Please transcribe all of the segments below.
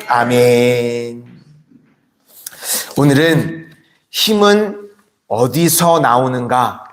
아멘. 오늘은 힘은 어디서 나오는가?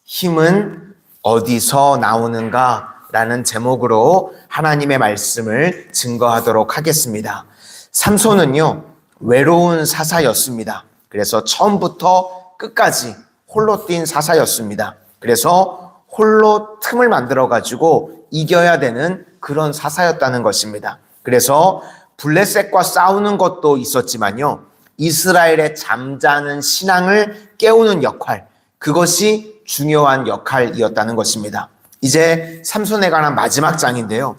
힘은 어디서 나오는가? 라는 제목으로 하나님의 말씀을 증거하도록 하겠습니다. 삼손은요, 외로운 사사였습니다. 그래서 처음부터 끝까지 홀로 뛴 사사였습니다. 그래서 홀로 틈을 만들어가지고 이겨야 되는 그런 사사였다는 것입니다. 그래서 블레셋과 싸우는 것도 있었지만요, 이스라엘의 잠자는 신앙을 깨우는 역할, 그것이 중요한 역할이었다는 것입니다. 이제 삼손에 관한 마지막 장인데요,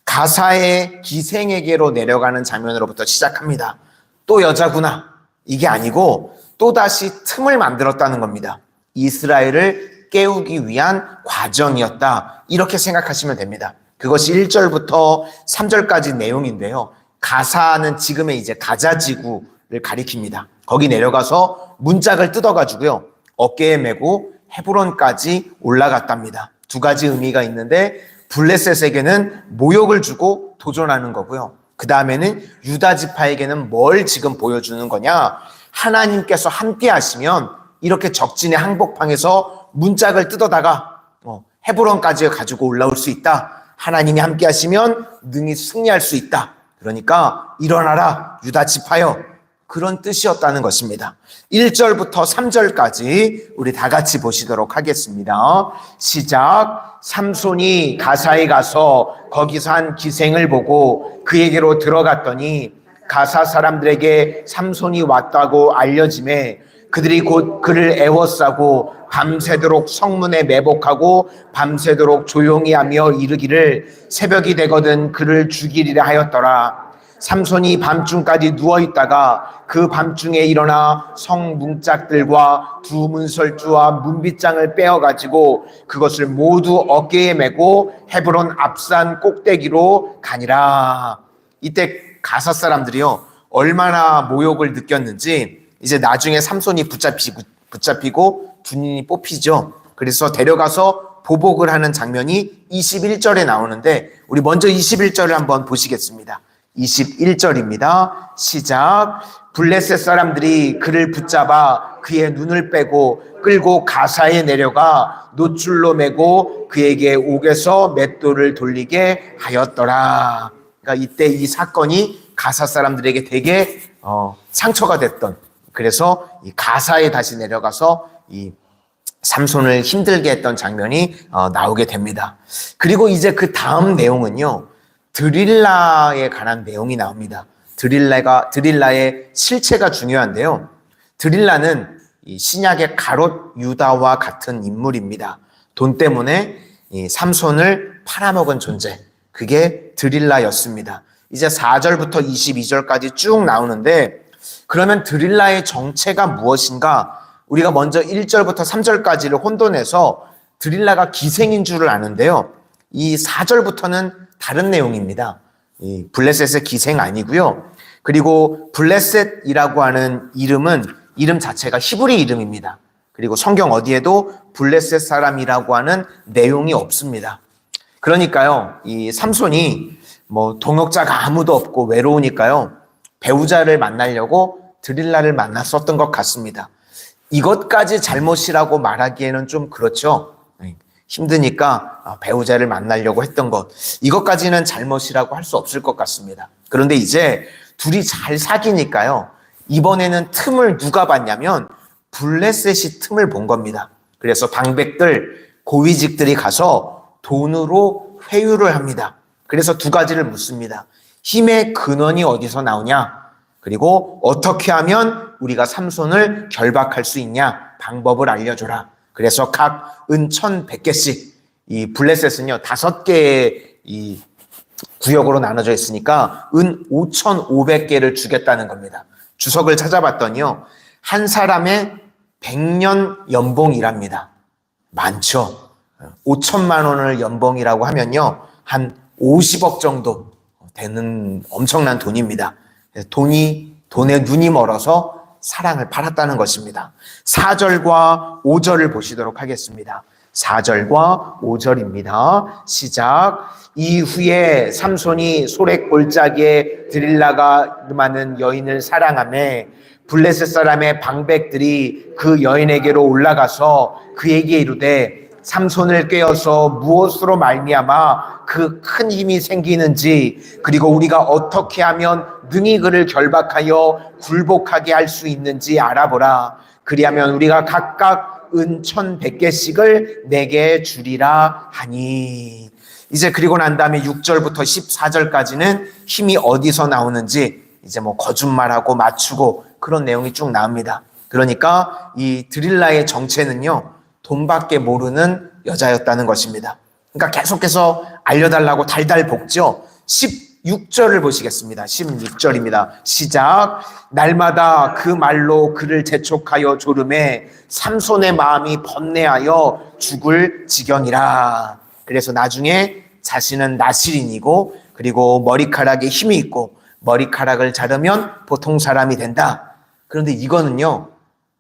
가사의 기생에게로 내려가는 장면으로부터 시작합니다. 또 여자구나, 이게 아니고 또다시 틈을 만들었다는 겁니다. 이스라엘을 깨우기 위한 과정이었다, 이렇게 생각하시면 됩니다. 그것이 1절부터 3절까지 내용인데요, 가사는 지금의 이제 가자 지구를 가리킵니다. 거기 내려가서 문짝을 뜯어가지고요, 어깨에 메고 헤브론까지 올라갔답니다. 두 가지 의미가 있는데, 블레셋에게는 모욕을 주고 도전하는 거고요, 그 다음에는 유다 지파에게는 뭘 지금 보여주는 거냐, 하나님께서 함께 하시면 이렇게 적진의 한복판에서 문짝을 뜯어다가 헤브론까지 가지고 올라올 수 있다. 하나님이 함께 하시면 능히 승리할 수 있다. 그러니까 일어나라 유다 지파여, 그런 뜻이었다는 것입니다. 1절부터 3절까지 우리 다 같이 보시도록 하겠습니다. 시작. 삼손이 가사에 가서 거기서 한 기생을 보고 그에게로 들어갔더니 가사 사람들에게 삼손이 왔다고 알려짐에 그들이 곧 그를 애워싸고 밤새도록 성문에 매복하고 밤새도록 조용히 하며 이르기를 새벽이 되거든 그를 죽이리라 하였더라. 삼손이 밤중까지 누워있다가 그 밤중에 일어나 성 문짝들과 두 문설주와 문빗장을 빼어가지고 그것을 모두 어깨에 메고 헤브론 앞산 꼭대기로 가니라. 이때 가사 사람들이요, 얼마나 모욕을 느꼈는지 이제 나중에 삼손이 붙잡히고 두 눈이 뽑히죠. 그래서 데려가서 보복을 하는 장면이 21절에 나오는데, 우리 먼저 21절을 한번 보시겠습니다. 21절입니다. 시작. 블레셋 사람들이 그를 붙잡아 그의 눈을 빼고 끌고 가사에 내려가 노줄로 매고 그에게 옥에서 맷돌을 돌리게 하였더라. 그러니까 이때 이 사건이 가사 사람들에게 되게 상처가 됐던, 그래서 이 가사에 다시 내려가서 이 삼손을 힘들게 했던 장면이 나오게 됩니다. 그리고 이제 그 다음 내용은요, 드릴라에 관한 내용이 나옵니다. 드릴라의 실체가 중요한데요, 드릴라는 이 신약의 가롯 유다와 같은 인물입니다. 돈 때문에 이 삼손을 팔아먹은 존재, 그게 드릴라였습니다. 이제 4절부터 22절까지 쭉 나오는데, 그러면 드릴라의 정체가 무엇인가? 우리가 먼저 1절부터 3절까지를 혼돈해서 드릴라가 기생인 줄을 아는데요, 이 4절부터는 다른 내용입니다. 이 블레셋의 기생 아니고요. 그리고 블레셋이라고 하는 이름 자체가 히브리 이름입니다. 그리고 성경 어디에도 블레셋 사람이라고 하는 내용이 없습니다. 그러니까요, 이 삼손이 동역자가 아무도 없고 외로우니까요, 배우자를 만나려고 드릴라를 만났었던 것 같습니다. 이것까지 잘못이라고 말하기에는 좀 그렇죠. 힘드니까 배우자를 만나려고 했던 것, 이것까지는 잘못이라고 할 수 없을 것 같습니다. 그런데 이제 둘이 잘 사귀니까요, 이번에는 틈을 누가 봤냐면 블레셋이 틈을 본 겁니다. 그래서 방백들, 고위직들이 가서 돈으로 회유를 합니다. 그래서 두 가지를 묻습니다. 힘의 근원이 어디서 나오냐? 그리고 어떻게 하면 우리가 삼손을 결박할 수 있냐? 방법을 알려줘라. 그래서 각 은 1,100개씩, 이 블레셋은요 5개의 이 구역으로 나눠져 있으니까 은 5,500개를 주겠다는 겁니다. 주석을 찾아봤더니요, 한 사람의 100년 연봉이랍니다. 많죠. 5천만 원을 연봉이라고 하면요, 한 50억 정도 되는 엄청난 돈입니다. 돈에 눈이 멀어서 사랑을 팔았다는 것입니다. 4절과 5절을 보시도록 하겠습니다. 4절과 5절입니다. 시작. 이후에 삼손이 소렉 골짜기에 드릴라가 많은 여인을 사랑하며 블레셋 사람의 방백들이 그 여인에게로 올라가서 그에게 이르되 삼손을 꾀어서 무엇으로 말미암아 그 큰 힘이 생기는지 그리고 우리가 어떻게 하면 능히 그를 결박하여 굴복하게 할 수 있는지 알아보라. 그리하면 우리가 각각 은 1,100개씩을 내게 주리라 하니. 이제 그리고 난 다음에 6절부터 14절까지는 힘이 어디서 나오는지 이제 뭐 거짓말하고 맞추고 그런 내용이 쭉 나옵니다. 그러니까 이 드릴라의 정체는요, 돈밖에 모르는 여자였다는 것입니다. 그러니까 계속해서 알려달라고 달달 볶죠. 16절을 보시겠습니다. 16절입니다. 시작. 날마다 그 말로 그를 재촉하여 조름에 삼손의 마음이 번뇌하여 죽을 지경이라. 그래서 나중에 자신은 나실인이고 그리고 머리카락에 힘이 있고 머리카락을 자르면 보통 사람이 된다. 그런데 이거는요,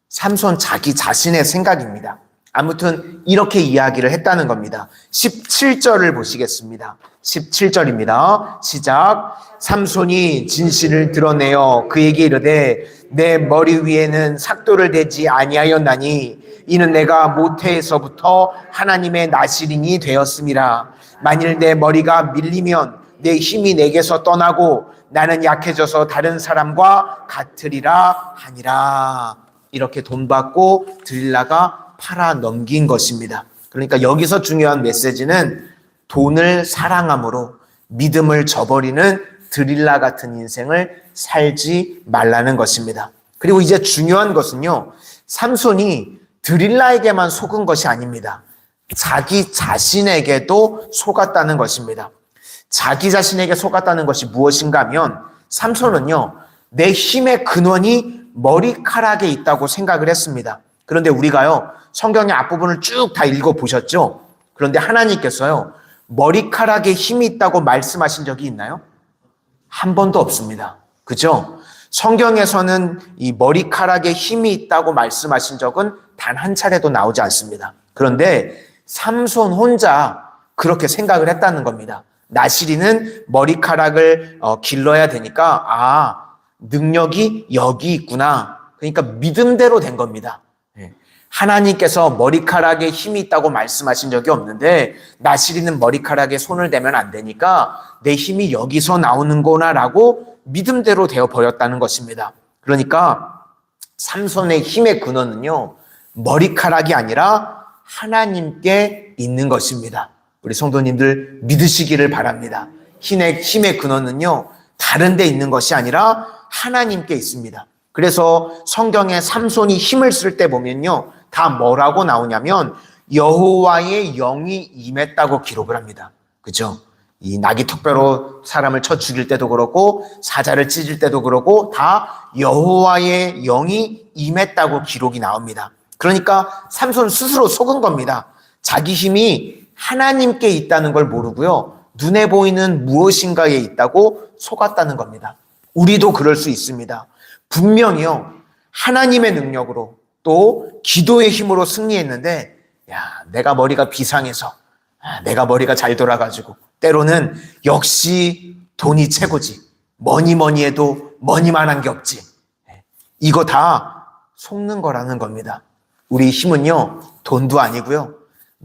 삼손 자기 자신의 생각입니다. 아무튼 이렇게 이야기를 했다는 겁니다. 17절을 보시겠습니다. 17절입니다. 시작. 삼손이 진실을 드러내어 그에게 이르되 내 머리 위에는 삭도를 대지 아니하였나니 이는 내가 모태에서부터 하나님의 나실인이 되었음이라. 만일 내 머리가 밀리면 내 힘이 내게서 떠나고 나는 약해져서 다른 사람과 같으리라 하니라. 이렇게 돈 받고 드릴라가 팔아 넘긴 것입니다. 그러니까 여기서 중요한 메시지는 돈을 사랑함으로 믿음을 저버리는 드릴라 같은 인생을 살지 말라는 것입니다. 그리고 이제 중요한 것은요, 삼손이 드릴라에게만 속은 것이 아닙니다. 자기 자신에게도 속았다는 것입니다. 자기 자신에게 속았다는 것이 무엇인가 하면 삼손은요, 내 힘의 근원이 머리카락에 있다고 생각을 했습니다. 그런데 우리가요, 성경의 앞부분을 쭉 다 읽어보셨죠? 그런데 하나님께서요, 머리카락에 힘이 있다고 말씀하신 적이 있나요? 한 번도 없습니다. 그죠? 성경에서는 이 머리카락에 힘이 있다고 말씀하신 적은 단 한 차례도 나오지 않습니다. 그런데 삼손 혼자 그렇게 생각을 했다는 겁니다. 나실이는 머리카락을 길러야 되니까 능력이 여기 있구나. 그러니까 믿음대로 된 겁니다. 하나님께서 머리카락에 힘이 있다고 말씀하신 적이 없는데 나실이는 머리카락에 손을 대면 안 되니까 내 힘이 여기서 나오는구나라고 믿음대로 되어버렸다는 것입니다. 그러니까 삼손의 힘의 근원은요, 머리카락이 아니라 하나님께 있는 것입니다. 우리 성도님들 믿으시기를 바랍니다. 힘의 근원은요, 다른 데 있는 것이 아니라 하나님께 있습니다. 그래서 성경에 삼손이 힘을 쓸 때 보면요, 다 뭐라고 나오냐면 여호와의 영이 임했다고 기록을 합니다. 그죠? 이 나귀 턱뼈로 사람을 쳐 죽일 때도 그렇고 사자를 찢을 때도 그렇고 다 여호와의 영이 임했다고 기록이 나옵니다. 그러니까 삼손 스스로 속은 겁니다. 자기 힘이 하나님께 있다는 걸 모르고요, 눈에 보이는 무엇인가에 있다고 속았다는 겁니다. 우리도 그럴 수 있습니다. 분명히요, 하나님의 능력으로 또 기도의 힘으로 승리했는데, 내가 머리가 비상해서, 내가 머리가 잘 돌아가지고, 때로는 역시 돈이 최고지. 뭐니 해도 뭐니만한 게 없지. 이거 다 속는 거라는 겁니다. 우리 힘은요, 돈도 아니고요,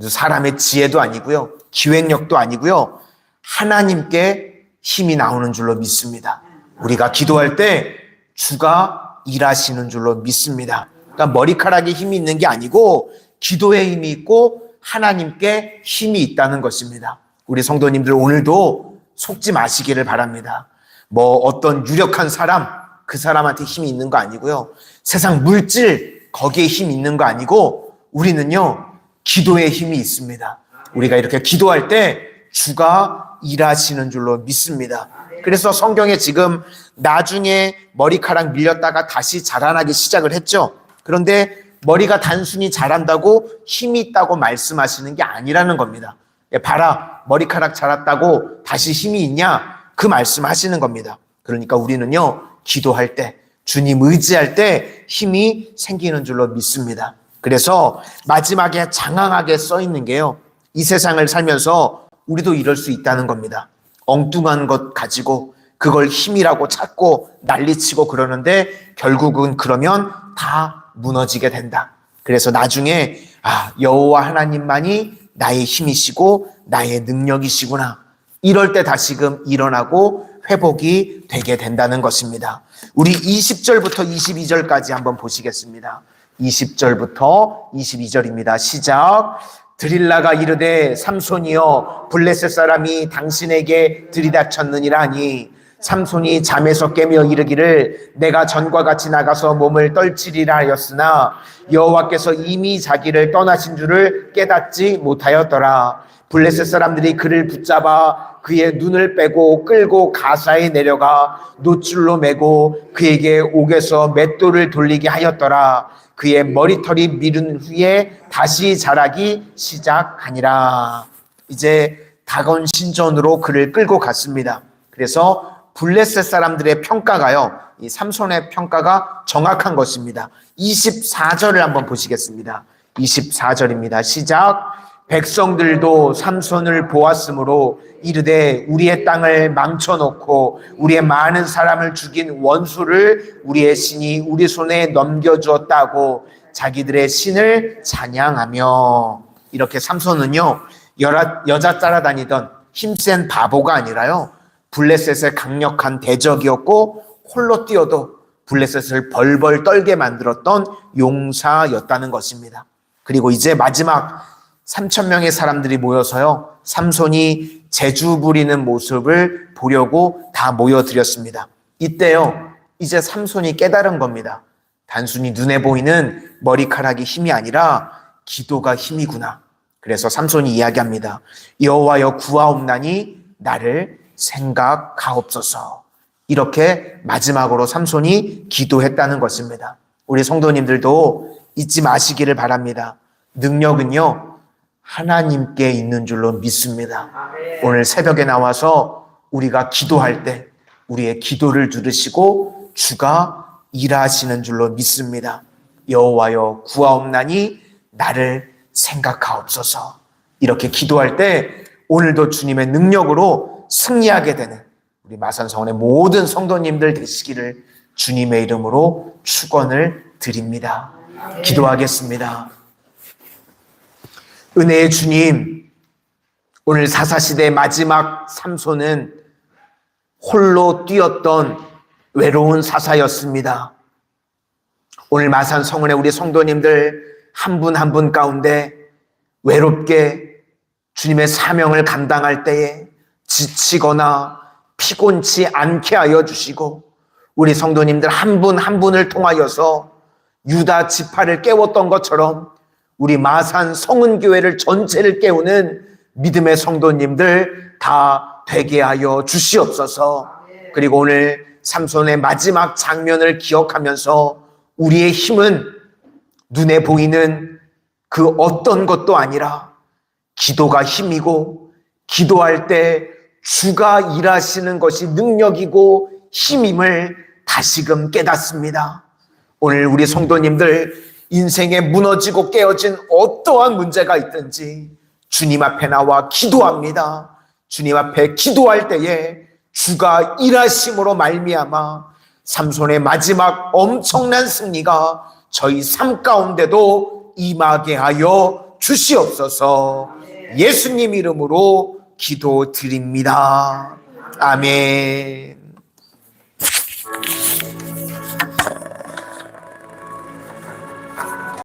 사람의 지혜도 아니고요, 기획력도 아니고요, 하나님께 힘이 나오는 줄로 믿습니다. 우리가 기도할 때 주가 일하시는 줄로 믿습니다. 그러니까 머리카락에 힘이 있는 게 아니고 기도에 힘이 있고 하나님께 힘이 있다는 것입니다. 우리 성도님들 오늘도 속지 마시기를 바랍니다. 뭐 어떤 유력한 사람, 그 사람한테 힘이 있는 거 아니고요, 세상 물질 거기에 힘이 있는 거 아니고 우리는요, 기도에 힘이 있습니다. 우리가 이렇게 기도할 때 주가 일하시는 줄로 믿습니다. 그래서 성경에 지금 나중에 머리카락 밀렸다가 다시 자라나기 시작을 했죠. 그런데 머리가 단순히 자란다고 힘이 있다고 말씀하시는 게 아니라는 겁니다. 봐라, 머리카락 자랐다고 다시 힘이 있냐? 그 말씀하시는 겁니다. 그러니까 우리는요, 기도할 때, 주님 의지할 때 힘이 생기는 줄로 믿습니다. 그래서 마지막에 장황하게 써 있는 게요, 이 세상을 살면서 우리도 이럴 수 있다는 겁니다. 엉뚱한 것 가지고 그걸 힘이라고 찾고 난리치고 그러는데 결국은 그러면 다 무너지게 된다. 그래서 나중에 여호와 하나님만이 나의 힘이시고 나의 능력이시구나, 이럴 때 다시금 일어나고 회복이 되게 된다는 것입니다. 우리 20절부터 22절까지 한번 보시겠습니다. 20절부터 22절입니다. 시작. 드릴라가 이르되 삼손이여, 블레셋 사람이 당신에게 들이닥쳤느니라 하니, 삼손이 잠에서 깨며 이르기를 내가 전과 같이 나가서 몸을 떨치리라 하였으나 여호와께서 이미 자기를 떠나신 줄을 깨닫지 못하였더라. 블레셋 사람들이 그를 붙잡아 그의 눈을 빼고 끌고 가사에 내려가 노줄로 매고 그에게 옥에서 맷돌을 돌리게 하였더라. 그의 머리털이 미른 후에 다시 자라기 시작하니라. 이제 다곤 신전으로 그를 끌고 갔습니다. 그래서 블레셋 사람들의 평가가요, 이 삼손의 평가가 정확한 것입니다. 24절을 한번 보시겠습니다. 24절입니다. 시작. 백성들도 삼손을 보았으므로 이르되 우리의 땅을 망쳐놓고 우리의 많은 사람을 죽인 원수를 우리의 신이 우리 손에 넘겨주었다고 자기들의 신을 찬양하며, 이렇게 삼손은요, 여자 따라다니던 힘센 바보가 아니라요, 블레셋의 강력한 대적이었고 홀로 뛰어도 블레셋을 벌벌 떨게 만들었던 용사였다는 것입니다. 그리고 이제 마지막 3,000명의 사람들이 모여서요, 삼손이 재주 부리는 모습을 보려고 다 모여들였습니다. 이때요, 이제 삼손이 깨달은 겁니다. 단순히 눈에 보이는 머리카락이 힘이 아니라 기도가 힘이구나. 그래서 삼손이 이야기합니다. 여호와여 구하옵나니 나를 생각하옵소서. 이렇게 마지막으로 삼손이 기도했다는 것입니다. 우리 성도님들도 잊지 마시기를 바랍니다. 능력은요, 하나님께 있는 줄로 믿습니다. 오늘 새벽에 나와서 우리가 기도할 때 우리의 기도를 들으시고 주가 일하시는 줄로 믿습니다. 여호와여 구하옵나니 나를 생각하옵소서. 이렇게 기도할 때 오늘도 주님의 능력으로 승리하게 되는 우리 마산성원의 모든 성도님들 되시기를 주님의 이름으로 축원을 드립니다. 기도하겠습니다. 은혜의 주님, 오늘 사사시대의 마지막 삼손은 홀로 뛰었던 외로운 사사였습니다. 오늘 마산성원의 우리 성도님들 한 분 한 분 가운데 외롭게 주님의 사명을 감당할 때에 지치거나 피곤치 않게 하여 주시고, 우리 성도님들 한 분 한 분을 통하여서 유다 지파를 깨웠던 것처럼 우리 마산 성은교회를 전체를 깨우는 믿음의 성도님들 다 되게 하여 주시옵소서. 그리고 오늘 삼손의 마지막 장면을 기억하면서 우리의 힘은 눈에 보이는 그 어떤 것도 아니라 기도가 힘이고, 기도할 때 주가 일하시는 것이 능력이고 힘임을 다시금 깨닫습니다. 오늘 우리 성도님들 인생에 무너지고 깨어진 어떠한 문제가 있든지 주님 앞에 나와 기도합니다. 주님 앞에 기도할 때에 주가 일하심으로 말미암아 삼손의 마지막 엄청난 승리가 저희 삶 가운데도 임하게 하여 주시옵소서. 예수님 이름으로 기도드립니다. 아멘.